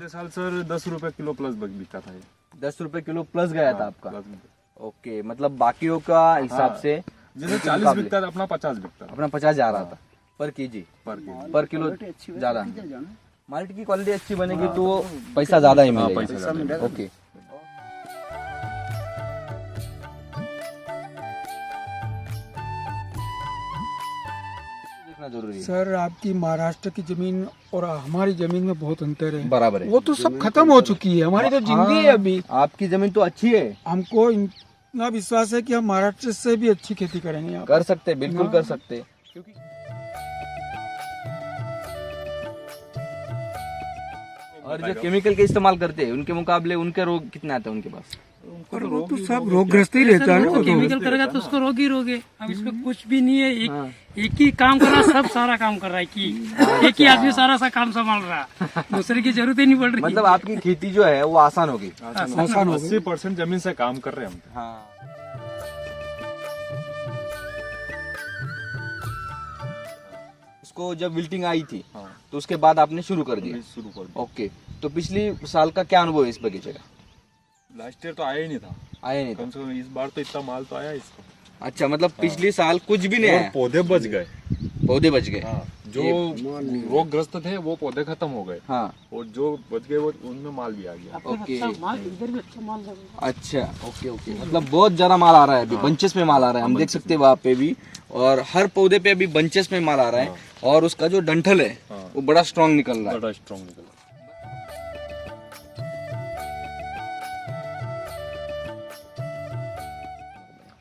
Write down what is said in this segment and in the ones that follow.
साल सर 10 रुपए kilo plus बिकता था ये। 10 रुपए किलो प्लस गया था आपका। प्लस में। ओके, मतलब बाकियों का हिसाब से जैसे 40 बिकता था, अपना 50 बिकता था अपना 50 जा रहा था पर केजी, पर किलो ज्यादा। माल्ट की क्वालिटी अच्छी बनेगी तो पैसा ज्यादा ही मिलेगा। पैसा ज्यादा मिलेगा। ओके, देखना जरूरी है। सर आपकी महाराष्ट्र की जमीन और हमारी जमीन में बहुत अंतर है। बराबर है। वो तो सब खत्म हो चुकी है, हमारी तो जिंदगी है अभी। आपकी जमीन तो अच्छी है, हमको इतना विश्वास है कि हम महाराष्ट्र से भी अच्छी खेती करेंगे यहाँ कर सकते, बिल्कुल कर सकते। क्योंकि और जो केमिकल के इस्तेमाल करते हैं उनके मुकाबले उनके रोग कितने आते हैं उनके पास? पर वो तो सब रोगग्रस्त ही रहता है ना। वो केमिकल करेगा तो उसको रोग ही रोग है। अब इसमें कुछ भी नहीं है, एक ही काम कर रहा है, सब सारा काम कर रहा है। एक ही आदमी सारा सा काम संभाल रहा है, दूसरे की जरूरत ही नहीं पड़ रही। मतलब आपकी खेती जो है वो आसान होगी। आसान हो गई। 80% जमीन से काम कर रहे हैं हम। हाँ, उसको जब विल्टिंग आई थी तो उसके बाद आपने शुरू कर दिया। शुरू कर दिया। ओके, तो पिछली साल का क्या अनुभव है इस बगीचे का? लास्ट ईयर तो आया ही नहीं था, आया नहीं था। कम से कम इस बार तो इतना माल तो आया इसको। अच्छा, मतलब पिछले साल कुछ भी नहीं और आया, पौधे बच गए। पौधे बच गए। हाँ, जो रोगग्रस्त थे वो पौधे खत्म हो गए, हाँ, और जो बच गए वो उनमें माल भी आ गया। ओके, इधर भी अच्छा माल लगा। अच्छा, ओके ओके, मतलब बहुत ज्यादा माल आ रहा है अभी, बंचेस में माल आ रहा है, हम देख सकते हैं वहाँ पे भी, और हर पौधे पे अभी बंचेस में माल आ रहा है, और उसका जो डंठल है वो बड़ा स्ट्रांग निकल रहा है। बड़ा स्ट्रॉन्ग निकला।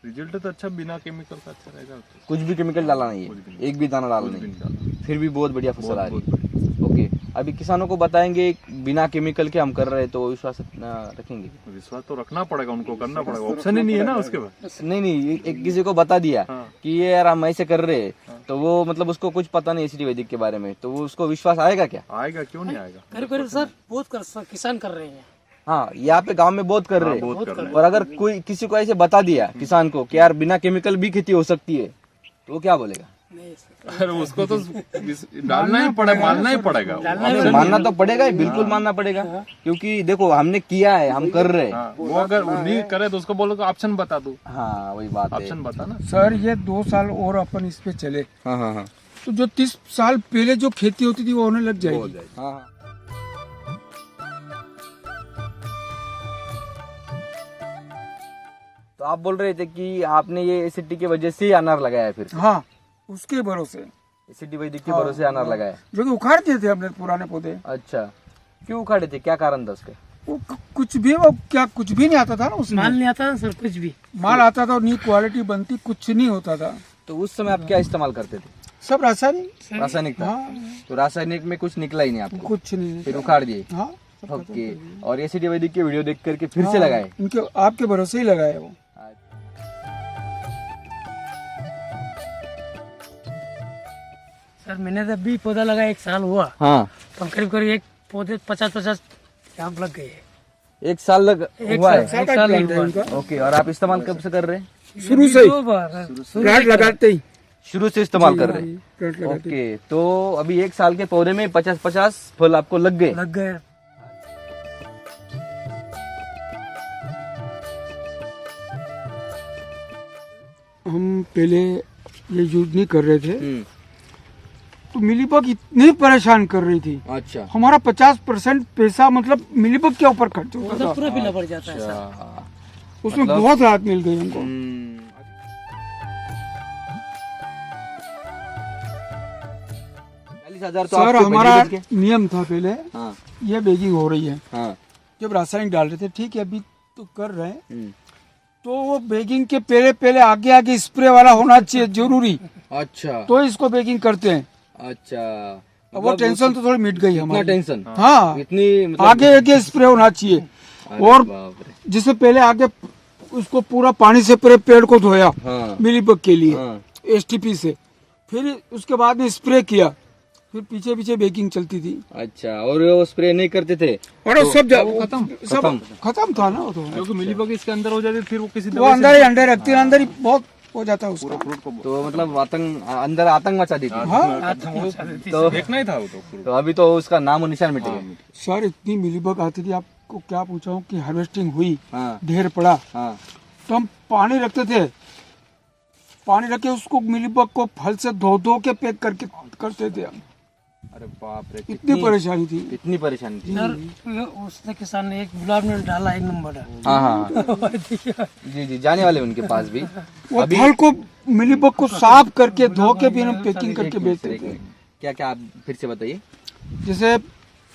रिजल्ट तो अच्छा, बिना केमिकल का अच्छा रहेगा। कुछ भी केमिकल डाला नहीं कुछ भी है, नहीं। एक भी दाना डाला कुछ भी नहीं, नहीं डाला। फिर भी बहुत बढ़िया फसल आ बहुत रही है। ओके, अभी किसानों को बताएंगे बिना केमिकल के हम कर रहे हैं तो विश्वास रखेंगे? विश्वास तो रखना पड़ेगा, उनको करना पड़ेगा, ऑप्शन ही नहीं है ना उसके बाद। नहीं, एक किसी को बता दिया कि ये यार हम ऐसे कर रहे हैं, तो वो मतलब उसको कुछ पता नहीं एसिड वैदिक के बारे में, तो वो उसको विश्वास आएगा क्या? आएगा, क्यों नहीं आएगा। करीब करीब सर बहुत किसान कर रहे हैं। हाँ, यहाँ पे गांव में बहुत कर रहे हैं, बहुत कर रहे हैं। और अगर कोई किसी को ऐसे बता दिया किसान को कि यार बिना केमिकल भी खेती हो सकती है, तो वो क्या बोलेगा? नहीं सर, अरे उसको तो डालना ही पड़ेगा, मानना ही पड़ेगा। मानना तो पड़ेगा ही, बिल्कुल मानना पड़ेगा, क्योंकि देखो हमने किया है, हम कर रहे हैं। हाँ, वो अगर नहीं करे तो उसको बोलो कि ऑप्शन बता दो, हाँ, वही बात है। ऑप्शन बता ना। सर ये 2 साल और अपन इस पे चले हाँ हाँ हाँ तो जो 30 साल पहले जो खेती होती थी वो होने लग जाएगी। हाँ। तो आप बोल रहे थे कि आपने ये एसिडी की वजह से ही अनार लगाया है, फिर हाँ, उसके भरोसे एसिडी वैदिक के भरोसे अनार लगाया है। जो कि उखाड़ दिए थे हमने पुराने पौधे। अच्छा, क्यों उखाड़े थे, क्या कारण था उसके? वो कुछ भी, वो क्या कुछ भी नहीं आता था ना उसमें। माल नहीं आता सर, कुछ भी माल आता था, नी क्वालिटी बनती, कुछ नहीं होता था। तो उस समय आप क्या इस्तेमाल करते थे? सब रासायनिक। रासायनिक था। हाँ, तो रासायनिक में कुछ निकला ही नहीं आपको, कुछ नहीं। फिर उखाड़ दिए। हाँ, ओके, और एसिडी वैदिक की वीडियो देख करके फिर से लगाए? इनके आपके भरोसे ही लगाए वो। सर मैंने तो अभी पौधा लगा 1 साल हुआ, हाँ, तो करीब करीब एक पौधे 50-50 कैंप लग गए हैं। 1 साल लग हुआ है। 1 साल ही हुआ। ओके, और आप इस्तेमाल कब से कर रहे हैं? शुरू से ही 2 बार प्लांट लगाते ही शुरू से इस्तेमाल कर रहे हैं। प्लांट लगाते ओके, तो अभी 1 साल के पौधे में 50-50 फल आपको लग गए। लग गए। हम पहले ये यूज नहीं कर रहे थे हम्म, तो मिलीबग इतनी परेशान कर रही थी। अच्छा, हमारा 50% पैसा मतलब मिलीबग के ऊपर खर्च होता पौधा था। पूरा पीला पड़ जाता है सर। अच्छा। उसमें बहुत राहत मिल गई हमको। 40,000 तो सर आपके हमारा बजट के? नियम था पहले, हाँ ये बैगिंग हो रही है, हाँ, जब रासायनिक डाल रहे थे, ठीक है अभी तो कर रहे हैं, हम्म, तो वो बैगिंग के पहले पहले आगे आगे स्प्रे वाला होना चाहिए जरूरी, अच्छा तो इसको बैगिंग करते हैं। अच्छा, अब वो टेंशन तो थोड़ी मिट गई इतना हमारी। टेंशन, हाँ, इतनी मतलब, आगे आगे स्प्रे होना चाहिए। अरे और बाप रे, जिससे पहले आगे उसको पूरा पानी से पूरे पेड़ को धोया हाँ मिलीबग के लिए हाँ, एसटीपी से, फिर उसके बाद में स्प्रे किया, फिर पीछे पीछे बेकिंग चलती थी। अच्छा, और वो स्प्रे नहीं करते थे? और वो सब खत्म। खत्म था ना वो तो। क्योंकि मिलीबग इसके अंदर हो जाती, फिर वो किसी वो अंदर ही अंडे रखती है, अंदर ही बहुत हो जाता है उसका। फ्रूट को तो मतलब आतंक अंदर आतंक मचा दी थी। तो देखना ही था वो तो फ्रूट। तो अभी तो उसका नाम और निशान मिट गया। सर इतनी मिलीबग आती थी, आपको क्या पूछा हूँ कि हार्वेस्टिंग हुई, हाँ ढेर पड़ा, हाँ तो हम पानी रखते थे, पानी रख के उसको मिलीबग को फल से धो धो के पैक करके करते थे हम। अरे बाप रे, इतनी परेशानी थी। इतनी परेशानी थी। सर उसने किसान ने एक गुलाब ने डाला 1 नंबर हाँ हाँ जी जी, जाने वाले उनके पास भी। वो फल को मिलीबग को साफ करके धो के फिर हम पैकिंग करके बेचते थे। क्या क्या आप फिर से बताइए। जैसे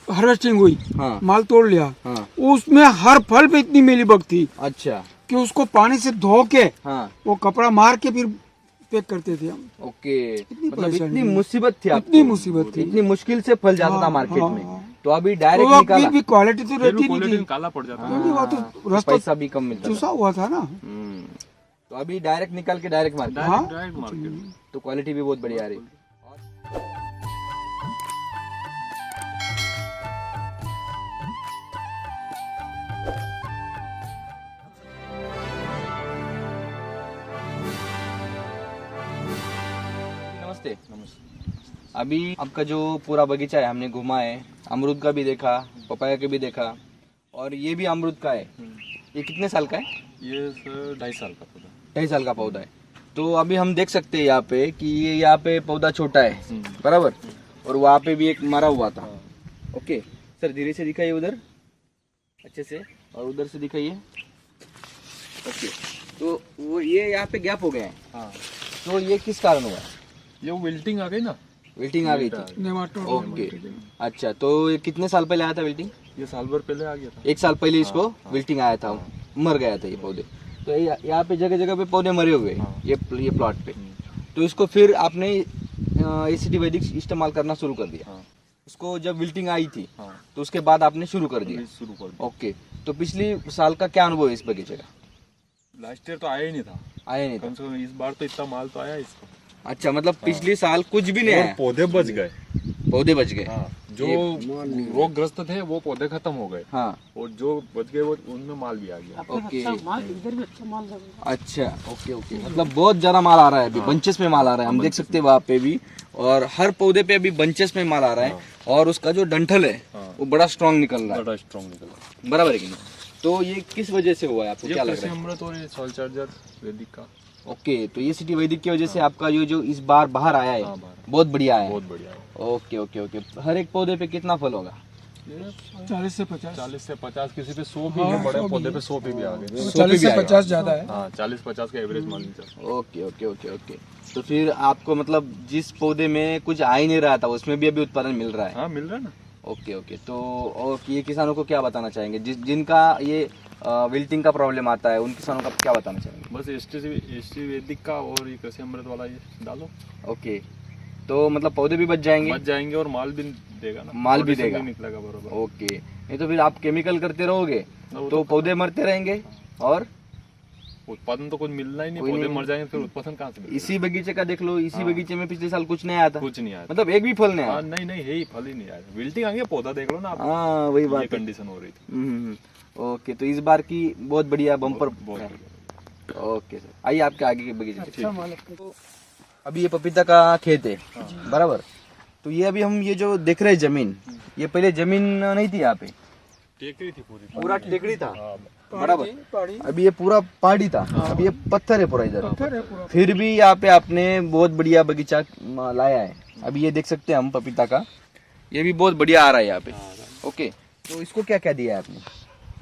हार्वेस्टिंग हुई, हाँ माल तोड़ लिया, हाँ उसमें हर फल पे इतनी मिलीबग थी अच्छा कि उसको पानी से धो के हाँ वो कपड़ा मार के फिर पैक करते थे हम। ओके, मतलब परेशानी इतनी थी। मुसीबत थी आपको। इतनी मुसीबत थी। इतनी मुश्किल से फल जाता था हाँ, मार्केट हाँ, में, हाँ। तो अभी तो डायरेक्ट वो निकाला फिर भी क्वालिटी तो फिर रहती नहीं क्वालिटी थी, काला पड़ जाता है। क्योंकि वो तो रस तो पैसा भी कम मिलता चूसा था। हुआ था ना। तो अभी डायरेक्ट निकाल के डायरेक्ट मार्केट, हाँ डायरेक्ट मार्केट। तो क्वालिटी भी बहुत बढ़िया आ रही। नमस्ते। अभी आपका जो पूरा बगीचा है हमने घुमा है, अमरूद का भी देखा, पपाया का भी देखा, और ये भी अमरूद का है। ये कितने साल का है? ये सर 2.5 साल का पौधा। 2.5 साल का पौधा है। तो अभी हम देख सकते हैं यहाँ पे कि ये यहाँ पे पौधा छोटा है बराबर, और वहाँ पे भी एक मरा हुआ था। ओके सर, धीरे से दिखाइए उधर अच्छे से, और उधर से दिखाइए। ओके, तो वो ये यहाँ पे गैप हो गया है, हाँ, तो ये किस कारण हुआ? ये विल्टिंग आ गई ना। विल्टिंग आ गई थी। नेमाटोड ओके अच्छा, तो ये कितने साल पहले आया था विल्टिंग? ये साल भर पहले आ गया था। 1 साल पहले इसको विल्टिंग आया था, मर गया था ये पौधे। तो यहाँ पे जगह जगह पे पौधे मरे हुए हैं, ये प्लॉट पे। तो इसको फिर आपने एसिडी वैदिक इस्तेमाल करना शुरू कर दिया। उसको जब विल्टिंग आई थी हाँ, तो उसके बाद आपने शुरू कर दिया। शुरू कर दिया। ओके, तो पिछली साल का क्या अनुभव है इस बगीचे का? लास्ट ईयर तो आया ही नहीं था, आया नहीं था। कम से कम इस बार तो इतना माल तो आया इसको। अच्छा, मतलब पिछले साल कुछ भी नहीं और आया, पौधे बच गए। पौधे बच गए। हाँ, जो रोगग्रस्त थे वो पौधे खत्म हो गए, हाँ और जो बच गए वो उनमें माल भी आ गया। ओके अच्छा माल इधर भी अच्छा माल लगा। अच्छा ओके ओके, मतलब बहुत ज्यादा माल आ रहा है अभी, बंचेस में माल आ रहा है, हम देख सकते हैं वहाँ पे भी, और हर पौधे पे अभी बंचेस में माल आ रहा है, और उसका जो डंठल है वो बड़ा स्ट्रांग निकल रहा है। बड़ा स्ट्रॉन्ग निकला। बराबर है कि नहीं? तो ये किस वजह से हुआ है, आपको ये क्या लग कृषि रहा है? अमृत और ये सॉइल चार्जर वैदिक का ओके, तो ये सिटी वैदिक की वजह से आपका जो इस बार बाहर आया है हाँ, बाहर। बहुत बढ़िया आया है। बहुत बढ़िया है। ओके ओके ओके, हर एक पौधे पे कितना फल होगा? ये 40 से 50, 40 से 50, किसी पे 100 भी है, बड़े पौधे पे 100 भी आ गए। 40 से 50 ज्यादा है। हाँ, 40-50 का एवरेज मान लीजिए। ओके ओके ओके ओके, तो फिर आपको मतलब जिस पौधे में कुछ आ ही नहीं रहा था उसमें भी अभी उत्पादन मिल रहा है। हाँ, मिल रहा है ना। ओके ओके, तो और ये किसानों को क्या बताना चाहेंगे जिनका ये विल्टिंग का प्रॉब्लम आता है, उन किसानों का क्या बताना चाहेंगे? बस एसटी वैदिक का और ये कृषि अमृत वाला ये डालो, ओके, तो मतलब पौधे भी बच जाएंगे, बच जाएंगे और माल भी देगा ना, माल भी प्रोडक्शन देगा। निकलेगा बरोबर। ओके, नहीं तो फिर आप केमिकल करते रहोगे वो तो पौधे मरते रहेंगे, और उत्पादन तो कुछ मिलना ही नहीं, कोई पौधे नहीं। मर जाएंगे फिर उत्पादन कहाँ से मिलेगा? इसी बगीचे का देख लो, इसी बगीचे में पिछले साल कुछ नहीं आया था, कुछ नहीं आया। मतलब एक भी फल नहीं हाँ, आया। नहीं नहीं, है ही फल ही नहीं आया। विल्टिंग आ गया, पौधा देख लो ना आप, हाँ वही ये बात है। कंडीशन हो रही थी। ओके, तो इस बार की बहुत बढ़िया बम्पर बहुत है। बढ़िया। ओके सर, आइए आपके आगे के बगीचे अच्छा माल है। तो अभी ये पपीता का खेत है बराबर, तो ये अभी हम ये जो देख रहे हैं जमीन, ये पहले जमीन नहीं थी यहाँ पे, टेकरी थी पूरी। पूरा टेकड़ी था हाँ, बराबर, पहाड़ी अभी ये पूरा पहाड़ी था, अभी ये पत्थर है पूरा इधर, पत्थर है पूरा। फिर भी यहाँ पे आपने बहुत बढ़िया बगीचा लाया है। अभी ये देख सकते हैं हम पपीता का, ये भी बहुत बढ़िया आ रहा है यहाँ पे। ओके, तो इसको क्या क्या दिया है आपने?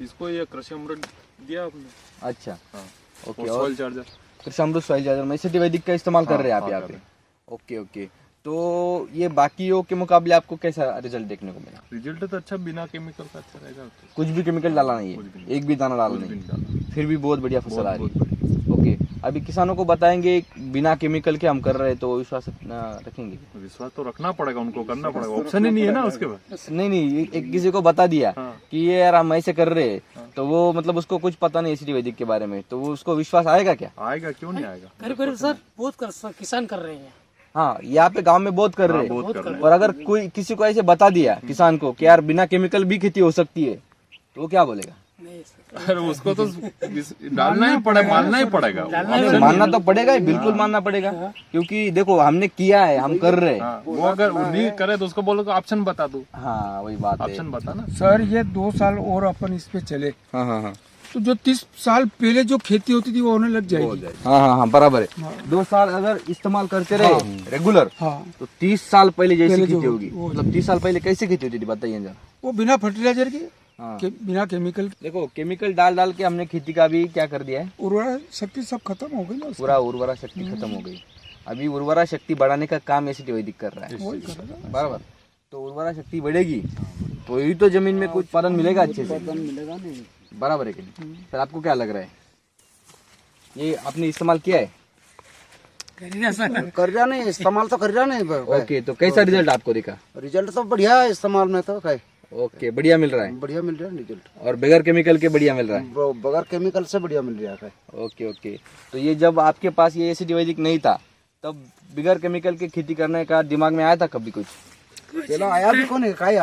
इसको ये कृषि अमृत दिया आपने। अच्छा हाँ, ओके, और और सॉइल चार्जर। कृषि अमृत सॉइल चार्जर में सिटी वैदिक का इस्तेमाल कर रहे हैं आप हाँ, यहाँ कर पे। रहे ओके ओके, तो ये बाकियों के मुकाबले आपको कैसा रिजल्ट देखने को मिला? रिजल्ट तो अच्छा, बिना केमिकल का अच्छा रहेगा। कुछ भी केमिकल डाला नहीं कुछ भी है, नहीं। एक भी दाना डाला कुछ भी नहीं, नहीं डाला। फिर भी बहुत बढ़िया फसल आ रही बहुत है। ओके, अभी किसानों को बताएंगे बिना केमिकल के हम कर रहे हैं, तो विश्वास रखेंगे? विश्वास तो रखना पड़ेगा, उनको करना पड़ेगा, ऑप्शन ही नहीं है ना उसके बाद। नहीं, एक किसी को बता दिया हाँ। कि ये यार हम ऐसे कर रहे हैं, तो वो मतलब उसको कुछ पता नहीं सिटी वैदिक के बारे में, तो वो उसको विश्वास आएगा क्या? आएगा, क्यों नहीं आएगा। करीब करीब सर बहुत किसान कर रहे हैं। हाँ, यहाँ पे गांव में बहुत कर रहे हैं, बहुत कर रहे हैं। और अगर कोई किसी को ऐसे बता दिया किसान को कि यार बिना केमिकल भी खेती हो सकती है, तो वो क्या बोलेगा? नहीं सर, अरे उसको तो डालना ही पड़ेगा, मानना ही पड़ेगा। हमें मानना तो पड़ेगा ही, बिल्कुल मानना पड़ेगा, क्योंकि देखो हमने किया है, हम कर रहे हैं। हाँ, वो अगर नहीं करे तो उसको बोलो ऑप्शन बता दो, हाँ वही बात है। ऑप्शन बता ना। सर ये 2 साल और अपन इस पे चले हाँ हाँ हाँ तो जो 30 साल पहले जो खेती होती थी वो होने लग जाएगी। हाँ हाँ हाँ बराबर है। 2 साल अगर इस्तेमाल करते रहे रेगुलर, हाँ तो 30 साल पहले जैसी पहले जो खेती होगी। वो- मतलब 30 साल पहले कैसे खेती होती थी बताइए जरा। वो बिना फर्टिलाइजर के, हाँ। बिना केमिकल के। देखो केमिकल डाल डाल के हमने खेती का भी क्या कर दिया है, उर्वरा शक्ति सब खत्म हो गई ना उसकी। पूरा उर्वरा शक्ति खत्म हो गई। अभी उर्वरा शक्ति बढ़ाने का काम एसिड वैदिक कर रहा है, वही करेगा। बराबर। तो उर्वरा शक्ति बढ़ेगी तो ही तो जमीन में कुछ उत्पादन मिलेगा अच्छे से, मिलेगा नहीं। बराबर है कि नहीं। सर आपको क्या लग रहा है, ये आपने इस्तेमाल किया है? करेगा सर। कर रहा नहीं, इस्तेमाल तो कर रहा नहीं। ओके, तो कैसा रिजल्ट आपको दिखा? रिजल्ट तो बढ़िया है इस्तेमाल में तो है, ओके, बढ़िया मिल रहा है, बढ़िया मिल रहा है रिजल्ट, और बगैर केमिकल के बढ़िया मिल रहा है। बगैर केमिकल से बढ़िया मिल रहा है। ओके ओके, तो ये जब आपके पास ये एसिड वैदिक नहीं था तब बगैर केमिकल की खेती करने का दिमाग में आया था कभी कुछ? चलो आया भी कौन है, का आए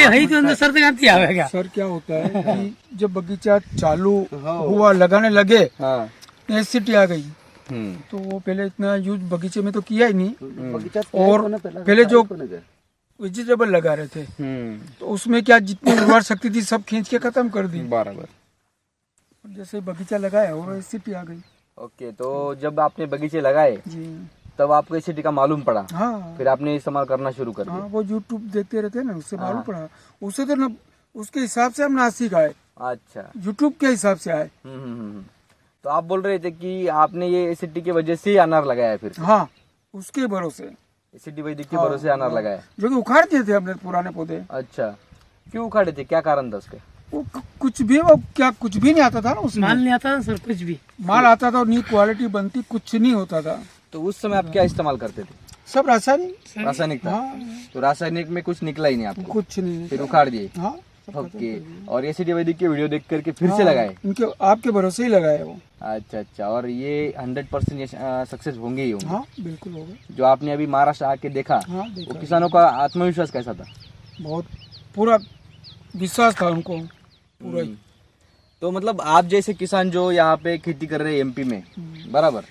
है तो अंदर सर तक आवेगा। सर क्या होता है कि जब बगीचा चालू हुआ, लगाने लगे, हाँ। एसिड आ गई, हम्म। तो वो पहले इतना यूज बगीचे में तो किया ही नहीं। बगीचा और पहले जो वेजिटेबल लगा रहे थे तो उसमें क्या जितनी उर्वर शक्ति थी सब खींच के खत्म कर दी। बराबर। जैसे बगीचा लगाया और एसिड आ गई। ओके, तो जब आपने बगीचे लगाए जी तब आपको एसिड का मालूम पड़ा, हाँ फिर आपने इस्तेमाल करना शुरू कर हाँ, दिया। वो यूट्यूब देखते रहते हैं ना, उससे मालूम पड़ा। उससे तो न, उसके हिसाब से हम नासिक आए, अच्छा। यूट्यूब के हिसाब से आए। तो आप बोल रहे थे कि आपने ये एसिड की वजह से ही अनार लगाया, फिर हाँ उसके भरोसे, एसिड वैदिक के भरोसे अनार लगाया। जो कि उखाड़ दिए थे हमने पुराने पौधे। अच्छा, क्यों उखाड़े थे, क्या कारण था उसके? कुछ भी वो क्या कुछ भी नहीं आता था ना उसमें। माल नहीं आता सर, कुछ भी माल आता था और नी क्वालिटी बनती, कुछ नहीं होता था। तो उस समय आप क्या इस्तेमाल करते थे? सब रासायनिक। रासायनिक था। हाँ तो रासायनिक में कुछ निकला ही नहीं आपको, कुछ नहीं। फिर उखाड़ दिए। हाँ ओके, और एसिड वैदिक के वीडियो देख करके फिर से लगाए? इनके आपके भरोसे ही लगाए वो। अच्छा अच्छा, और ये 100% सक्सेस होंगे ही होंगे। हाँ बिल्कुल हो गए। जो आपने अभी महाराष्ट्र आके देखा, हाँ देखा, वो किसानों का आत्मविश्वास कैसा था? बहुत पूरा विश्वास था उनको पूरा ही। तो मतलब आप जैसे किसान जो यहाँ पे खेती कर रहे हैं एमपी में, बराबर,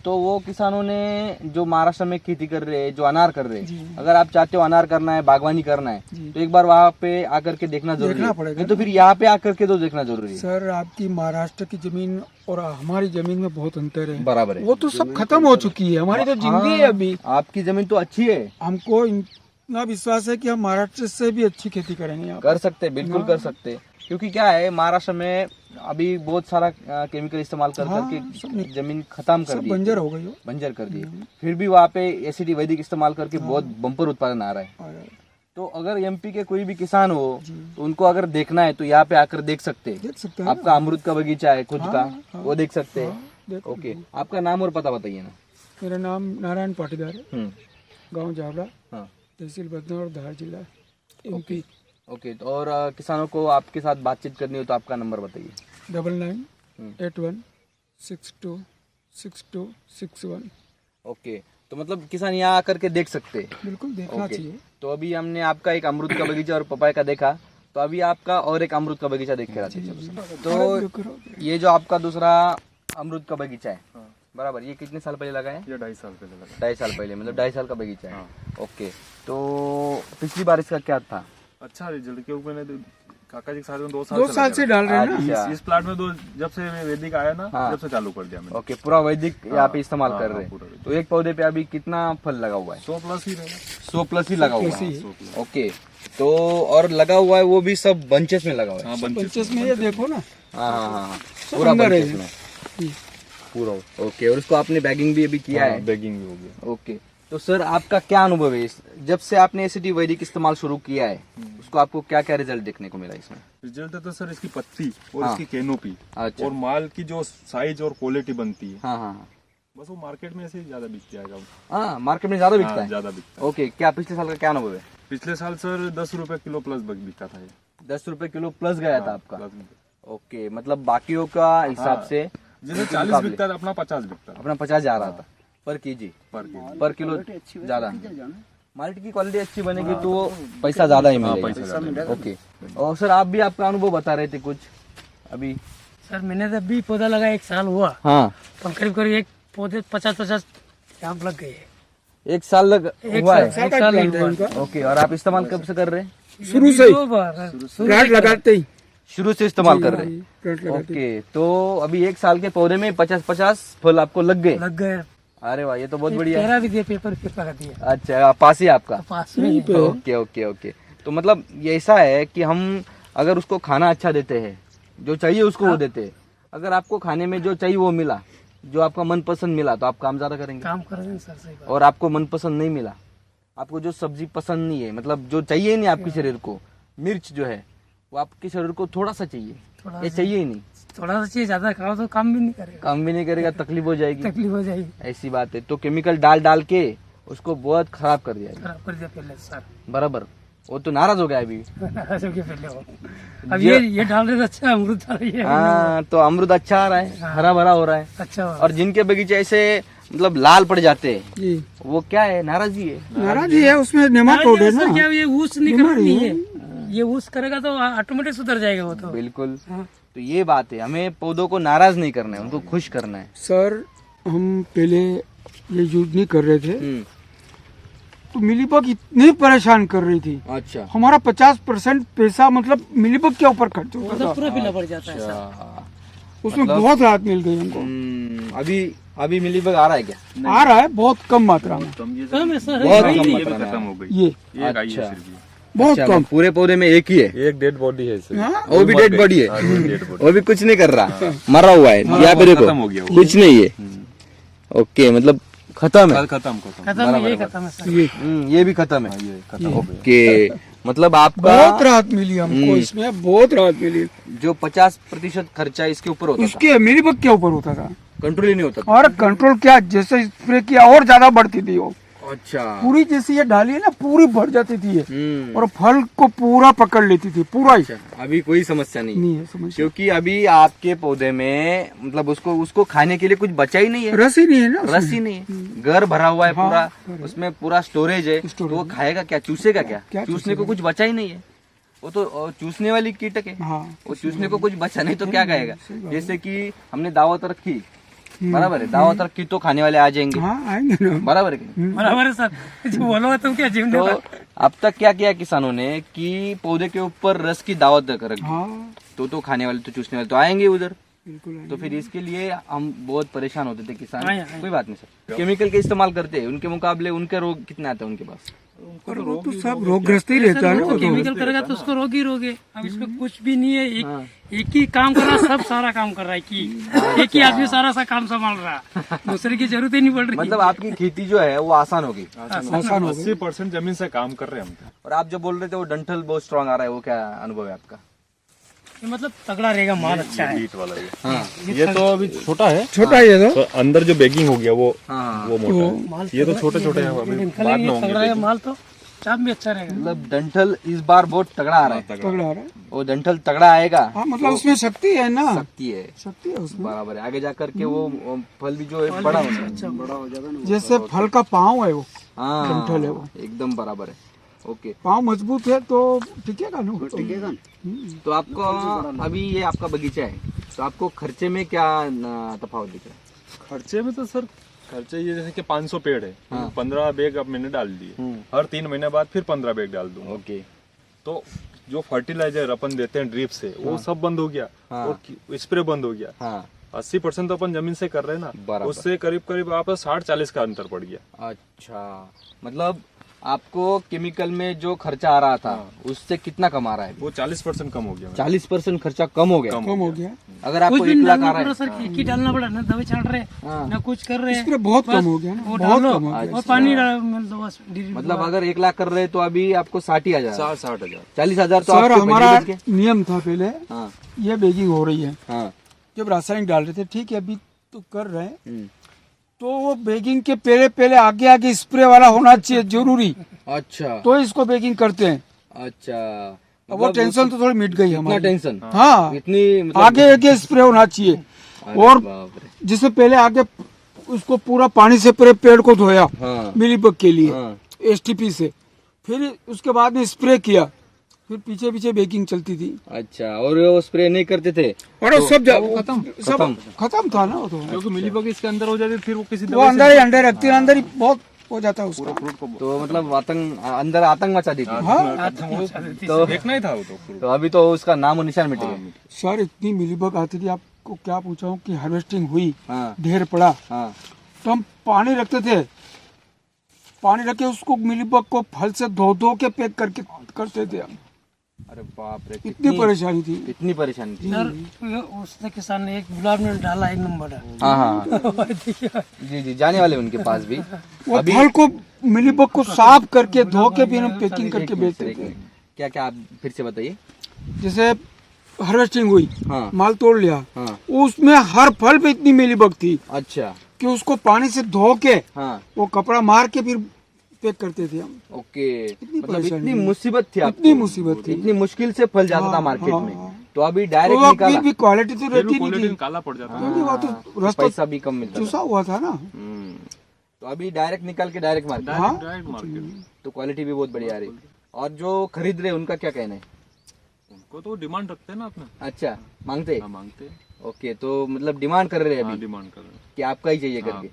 तो वो किसानों ने जो महाराष्ट्र में खेती कर रहे हैं, जो अनार कर रहे हैं, अगर आप चाहते हो अनार करना है, बागवानी करना है, तो एक बार वहाँ पे आकर के देखना जरूरी देखना है। पड़ेगा नहीं तो फिर यहाँ पे आकर के तो देखना जरूरी है। सर आपकी महाराष्ट्र की जमीन और हमारी जमीन में बहुत अंतर है। बराबर है। वो तो सब खत्म हो चुकी है, हमारी तो जिंदगी है अभी। आपकी जमीन तो अच्छी है, हमको इतना विश्वास है कि हम महाराष्ट्र से भी अच्छी खेती करेंगे यहाँ कर सकते, बिल्कुल कर सकते। क्योंकि क्या है, महाराष्ट्र में अभी बहुत सारा केमिकल इस्तेमाल कर करके जमीन खत्म कर सब दी, बंजर हो गई हो। बंजर कर दी। फिर भी वहाँ पे एसिड वैदिक इस्तेमाल करके बहुत बम्पर उत्पादन आ रहा है। तो अगर एमपी के कोई भी किसान हो तो उनको अगर देखना है तो यहाँ पे आकर देख सकते हैं। देख सकते हैं। आपका अमरूद का बगीचा है खुद का, वो देख सकते हैं। देख- ओके, आपका नाम और पता बताइए ना। मेरा नाम नारायण पाटीदार है, हम्म, गांव जावड़ा, हाँ, तहसील बदनौर, धार जिला, एमपी। ओके। तो और किसानों को आपके साथ बातचीत करनी हो तो आपका नंबर बताइए। 9981626261। ओके, तो मतलब किसान यहाँ आकर के देख सकते हैं। बिल्कुल देखना ओके। चाहिए। तो अभी हमने आपका एक अमरूद का बगीचा और पपाया का देखा, तो अभी आपका और एक अमरूद का बगीचा देख के आते हैं। तो ये जो आपका दूसरा अमरूद का बगीचा है, बराबर, ये कितने साल पहले लगा है? ये 2.5 साल पहले लगा। 2.5 साल पहले, मतलब 2.5 साल का बगीचा है। ओके, तो पिछली बार इसका क्या था? अच्छा रिजल्ट, क्योंकि मैंने काका जी के साथ में 2 2 साल से डाल रहे हैं ना। अच्छा। इस प्लाट में जब से वैदिक आया ना, हाँ। जब से चालू कर दिया मैंने। ओके, पूरा वैदिक यहाँ पे इस्तेमाल हाँ, कर हाँ, रहे पूरा हैं। वैदिक। तो एक पौधे पे अभी कितना फल लगा हुआ है? 100+ ही रहेगा। 100+ ही लगा हुआ 100+ ही है। है। ओके, तो और लगा हुआ है वो भी सब बंचेस में लगा हुआ है। हाँ, पंचेस में ये देखो ना, हाँ हाँ हाँ हाँ, पूरा अंदर है बंचेस में ये। पूरा। ओके, और उसको आपने बैगिंग भी अभी किया है? बैगिंग भी हो गया। ओके, तो सर आपका क्या अनुभव है जब से आपने एसिड वैदिक इस्तेमाल शुरू किया है, उसको आपको क्या क्या रिजल्ट देखने को मिला इसमें? रिजल्ट तो सर इसकी पत्ती और हाँ। इसकी कैनोपी अच्छा, और माल की जो साइज और क्वालिटी बनती है, हाँ हाँ बस वो मार्केट में ऐसे ही ज्यादा बिकती है। हाँ, मार्केट में ज्यादा बिकता है। ज्यादा बिकता है। ओके, क्या पिछले साल का क्या अनुभव है? पिछले साल सर 10 रुपए किलो प्लस बिका था ये। 10 रुपए किलो प्लस गया था आपका? प्लस बिका। ओके, मतलब बाकियों का हिसाब हाँ। से जैसे 40 बिकता था, अपना 50 बिकता था अपना 50 जा रहा था पर केजी, पर केजी। पर किलो ज्यादा। माल्ट की क्वालिटी अच्छी बनेगी तो पैसा ज्यादा ही हाँ, मिलेगा। पैसा ज्यादा मिलेगा। ओके, और सर आप भी आपका अनुभव बता रहे थे कुछ अभी? सर मैंने तो अभी पौधा लगा 1 साल हुआ, हाँ, तो करीब करीब एक पौधे 50-50 आम लग गए हैं। 1 साल लग एक हुआ है। साल ही हुआ। ओके, और आप इस्तेमाल कब से कर रहे हैं? शुरू से ही 2 बार प्लांट लगाते ही शुरू से इस्तेमाल कर रहे हैं। प्लांट लगाते ओके, तो अभी 1 साल के पौधे में 50-50 फल आपको लग गए। लग गए। अरे वाह, ये तो बहुत बढ़िया है। तेरा भी दिया, पेपर लगा दिया अच्छा, पास ही आपका? पास में ही। Okay okay okay. तो मतलब ये ऐसा है कि हम अगर उसको खाना अच्छा देते हैं, जो चाहिए उसको वो देते हैं, अगर आपको खाने में जो चाहिए वो मिला, जो आपका मनपसंद मिला, तो आप काम ज्यादा करेंगे। काम कर रहे हैं सर, सही बात। और आपको मनपसंद नहीं मिला, आपको जो सब्जी पसंद नहीं है, मतलब जो चाहिए नहीं आपके शरीर को, मिर्च जो है वो आपके शरीर को थोड़ा सा चाहिए, ये चाहिए ही नहीं, थोड़ा सा चीज ज्यादा खाओ तो काम भी नहीं करेगा, काम भी नहीं करेगा, तकलीफ हो जाएगी, तकलीफ हो जाएगी। ऐसी बात है। तो केमिकल डाल डाल के उसको बहुत खराब कर दिया है। खराब कर दिया पहले सर। बराबर, वो तो नाराज हो गया अभी। पहले वो अब ये डाल रहे तो अच्छा अमरूद डाल रही है। हाँ, तो अमरूद अच्छा आ रहा है, हरा भरा हो रहा है। अच्छा हुआ। और जिनके बगीचे ऐसे मतलब लाल पड़ जाते हैं, जी वो क्या है, नाराजगी है। नाराजी है, उसमें नेमाटोड है सर ना। क्या ये ऊस नहीं करनी है, ये ऊस करेगा तो ऑटोमेटिक सुधर जाएगा वो तो। बिल्कुल, हाँ। तो ये बात है, हमें पौधों को नाराज नहीं करना है, उनको खुश करना है। सर हम पहले ये यूज नहीं कर रहे थे तो मिलीबग इतनी परेशान कर रही थी, अच्छा हमारा 50% पैसा मतलब मिलीबग के ऊपर खर्च वो होता तो था। पूरा पीला पड़ जाता है सर। अच्छा। उसमें बहुत राहत मिल गई हमको। अभी अभी मिलीबग आ रहा है क्या? आ रहा है बहुत कम मात्रा में, कम ये कम है सर, बहुत है ही कम नहीं। ये भी मात्रा में। खत्म हो गई, ये एक आई है अच्छा। सिर्फ ये। बहुत अच्छा, कम। पूरे पौधे में एक ही है, एक डेड बॉडी है सिर्फ। हाँ? वो भी डेड बॉडी है, हाँ, वो डेड बॉडी वो भी कुछ नहीं कर रहा, मरा हुआ है। यहाँ पे देखो खत्म हो गया वो। कुछ नहीं है। ओके, मतलब खत्म है। खत्म खत्म है, ये खत्म है सर। ये भी खत्म है। ये खत्म हो गया। ओके, मतलब आपका बहुत राहत मिली हमको, इसमें बहुत राहत मिली। जो 50% खर्चा इसके ऊपर होता था, उसके मिलीबग के ऊपर होता था कंट्रोल ही नहीं होता था। और कंट्रोल क्या, जैसे स्प्रे किया और ज्यादा बढ़ती थी वो, अच्छा। पूरी जैसी ये डाली है ना पूरी बढ़ जाती थी ये, हम्म। और फल को पूरा पकड़ लेती थी पूरा ही। अभी कोई समस्या नहीं, नहीं है समझ, क्योंकि अभी आपके पौधे में मतलब उसको खाने के लिए कुछ बचा ही नहीं है, रस ही नहीं है ना, रस ही नहीं है, घर भरा हुआ है पूरा, उसमें पूरा स्टोरेज है, तो वो खाएगा क्या, चूसेगा क्या? चूसने को कुछ बचा ही नहीं है, वो तो चूसने वाली कीटक है, हाँ वो चूसने को कुछ बचा नहीं तो क्या खाएगा? जैसे कि हमने दावत रखी, बराबर है, दावत रखी तो खाने वाले आ जाएंगे, हाँ आएंगे ना। बराबर है कि नहीं? बराबर है सर, जो बोलो तुम क्या जीवन तो अब तक क्या किया किसानों ने कि पौधे के ऊपर रस की दावत रख दी, हाँ तो खाने वाले तो चूसने वाले तो आएंगे उधर। बिल्कुल तो फिर इसके लिए हम बहुत परेशान होते थे किसान। आए। कोई बात नहीं सर, केमिकल के इस्तेमाल करते हैं, उनके मुकाबले उनके रोग कितने आते हैं उनके पास? और वो तो सब रोगग्रस्त ही रहता है ना, वो तो। केमिकल करेगा तो उसको रोग ही रोग है। अब इसमें कुछ भी नहीं है, एक ही काम कर रहा, सब सारा काम कर रहा है कि एक ही आदमी सारा सा काम संभाल रहा, दूसरे की जरूरत ही नहीं पड़ रही। मतलब आपकी खेती जो है वो आसान होगी। आसान हो गया। 80% जमीन से काम कर रहे हैं हम तो। और आप जो बोल रहे थे वो डंठल बहुत स्ट्रांग आ रहा है, वो क्या अनुभव है आपका? ये मतलब तगड़ा रहेगा, माल अच्छा है। बीट वाला ये। हाँ ये तो अभी छोटा है, छोटा ही है तो तो अंदर जो बेगिंग हो गया वो हाँ, मोटा है। ये तो छोटे छोटे हैं, अभी बाद में होंगे। तगड़ा है माल, तो चाप भी अच्छा रहेगा। मतलब डंठल इस बार बहुत तगड़ा आ रहा है, तगड़ा आ रहा है। वो डंठल तगड़ा आएगा, हाँ मतलब उसमें शक्ति है ना, शक्ति है, शक्ति है उसमें। बराबर है, आगे जाकर के वो फल भी जो है बड़ा होता है। बड़ा हो जाएगा ना, जैसे फल का पाँव है वो, हाँ, डंठल है वो। एकदम बराबर है। ओके, पाँव मजबूत है तो टिकेगा ना, टिकेगा ना। तो आपको अभी ये आपका बगीचा है, तो आपको खर्चे में क्या तफावत दिख रहा है? खर्चे में तो सर, खर्चे ये जैसे कि 500 पेड़ है, हाँ। 15 बैग अब मैंने डाल दिए, हर 3 महीने बाद फिर 15 बैग डाल दूंगा। ओके, तो जो फर्टिलाइजर अपन देते हैं ड्रिप से, वो सब बंद हो गया, हाँ। वो स्प्रे बंद हो गया। हाँ 80% तो अपन जमीन से कर रहे हैं ना, बराबर। उससे करीब करीब आप 60-40 का अंतर पड़ गया। अच्छा, मतलब आपको केमिकल में जो खर्चा आ रहा था उससे कितना कम आ रहा है? वो 40% कम हो गया मेरा। 40% खर्चा कम हो गया। कम हो गया। अगर कुछ आपको भी 1 नहीं लाख आ डालना रहा पड़ा है, सर, एक ही डालना पड़ा, ना दवाई छाट रहे, हाँ। ना कुछ कर रहे इसमें बहुत बस कम हो गया ना, वो बहुत डालो कम हो गया। और पानी डाल दो बस, ड्रिप मतलब अगर 1 लाख कर रहे हैं तो अभी आपको 60,000, 60,000। 40,000 तो सर आपके हमारा बच गए। नियम था पहले, हाँ ये बेगिंग हो रही है, हाँ, जब रासायनिक डाल रहे थे ठीक है, अभी तो कर रहे हैं, हम्म, तो वो बेगिंग के पहले पहले आगे आगे स्प्रे वाला होना चाहिए जरूरी, अच्छा तो इसको बेगिंग करते हैं। अच्छा, अब वो टेंशन तो थोड़ी मिट गई इतना हमारी। टेंशन, हाँ इतनी मतलब, आगे आगे स्प्रे होना चाहिए, अरे और बाप रे, जिससे पहले आगे उसको पूरा पानी से पूरे पेड़ को धोया हाँ मिलीबग के लिए हाँ, एसटीपी से, फिर उसके बाद में स्प्रे किया, फिर पीछे पीछे बेकिंग चलती थी अच्छा, और वो स्प्रे नहीं करते थे? और वो सब खत्म। सब खत्म था ना वो तो। क्योंकि मिलीबग इसके अंदर हो जाती है, फिर वो किसी वो अंदर ही अंडे रखती है, अंदर ही बहुत हो जाता है उसका। फ्रूट को तो मतलब अंदर आतंक मचा दी थी। हाँ तो देखना ही था वो तो fruit। तो अभी तो उसका नाम और निशान मिट गया। सर इतनी मिलीबग आती थी, आपको क्या पूछा हूँ कि हार्वेस्टिंग हुई, हाँ ढेर पड़ा, हाँ तो हम पानी रखते थे, पानी रख के उसको मिलीबग को फल से धो धो के पैक करके करते थे हम। अरे बाप रे, इतनी परेशानी थी। कितनी परेशानी थी। सर उसने किसान ने एक गुलाब ने डाला 1 नंबर है। हाँ हाँ जी जी, जाने वाले उनके पास भी। वो फल को मिलीबग को साफ करके धो के फिर हम पैकिंग करके बेचते थे। क्या क्या, आप फिर से बताइए। जैसे हार्वेस्टिंग हुई, हाँ माल तोड़ लिया, हाँ उसमें हर फल पे इतनी मिलीबग थी अच्छा कि उसको पानी से धो के हाँ वो कपड़ा मार के फिर पैक करते थे हम। ओके, मतलब परेशानी इतनी मुसीबत थी आपको, इतनी मुसीबत थी। इतनी मुश्किल से फल जाता था हाँ, मार्केट हाँ, में, हाँ। तो अभी तो डायरेक्ट वो निकाला, फिर भी क्वालिटी तो फिर रहती नहीं क्वालिटी थी, काला पड़ जाता है। क्योंकि वो तो रास्ता पैसा भी कम मिलता चूसा था। हुआ था ना। तो अभी डायरेक्ट निकाल के डायरेक्ट मार्केट, हाँ डायरेक्ट मार्केट। तो क्वालिटी भी बहुत बढ़िया आ रही। और जो खरीद रहे उनका क्या कहना है? उनको तो डिमांड रखते हैं ना अपना। अच्छा, मांगते? हाँ मांगते हैं। ओके, तो मतलब डिमांड कर रहे हैं हाँ अभी डिमांड कर रहे हैं। कि आपका ही चाहिए हाँ, करके।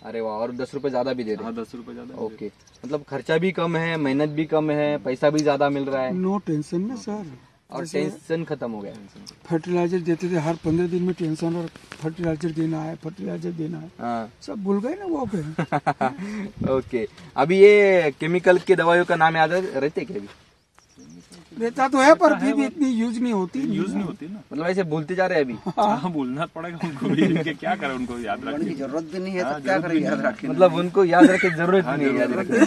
अरे वाह, और 10 रुपए ज्यादा भी दे रहे हाँ हैं। 10 रुपए ज्यादा। ओके, मतलब खर्चा भी कम है, मेहनत भी कम है, पैसा भी ज्यादा मिल रहा है, नो टेंशन ना सर। और टेंशन खत्म हो गया। फर्टिलाइजर देते थे, हर 15 दिन में टेंशन, और फर्टिलाइजर देना है, फर्टिलाइजर देना है, हाँ सब भूल गए ना वो पे। ओके, अभी ये केमिकल के दवाइयों का नाम याद रहते क्या? अभी रहता तो है पर फिर भी इतनी यूज नहीं होती। यूज नहीं होती ना। मतलब ऐसे भूलते जा रहे हैं अभी। हाँ बोलना पड़ेगा उनको भी, इनके क्या करें, उनको याद उनकी रखने। जरूरत भी नहीं है तो क्या करें याद रखें। मतलब उनको याद रखे जरूरत नहीं है, याद रखने।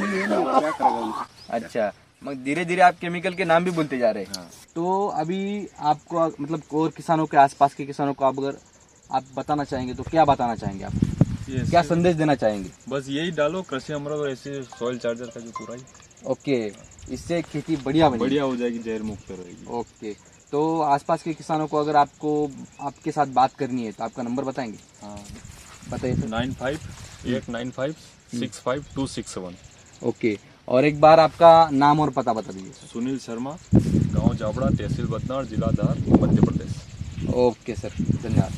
अच्छा, मगर धीरे धीरे आप केमिकल के नाम भी भूलते जा रहे हैं। तो अभी आपको मतलब और किसानों के, आसपास के किसानों को आप अगर आप बताना चाहेंगे तो क्या बताना चाहेंगे आप? ये क्या संदेश देना चाहेंगे? बस यही डालो, कृषि अमृत और ऐसे सॉइल चार्जर का जो पूरा ही ओके, इससे खेती बढ़िया बनेगी। बढ़िया हो जाएगी, जहर मुक्त रहेगी। ओके, तो आसपास के किसानों को अगर आपको आपके साथ बात करनी है तो आपका नंबर बताएंगे? हाँ बताइए सर। 95-895-65267। ओके, और एक बार आपका नाम और पता बता दीजिए। सुनील शर्मा, गांव जावड़ा, तहसील बदनावर, जिला धार, मध्य प्रदेश। ओके सर, धन्यवाद।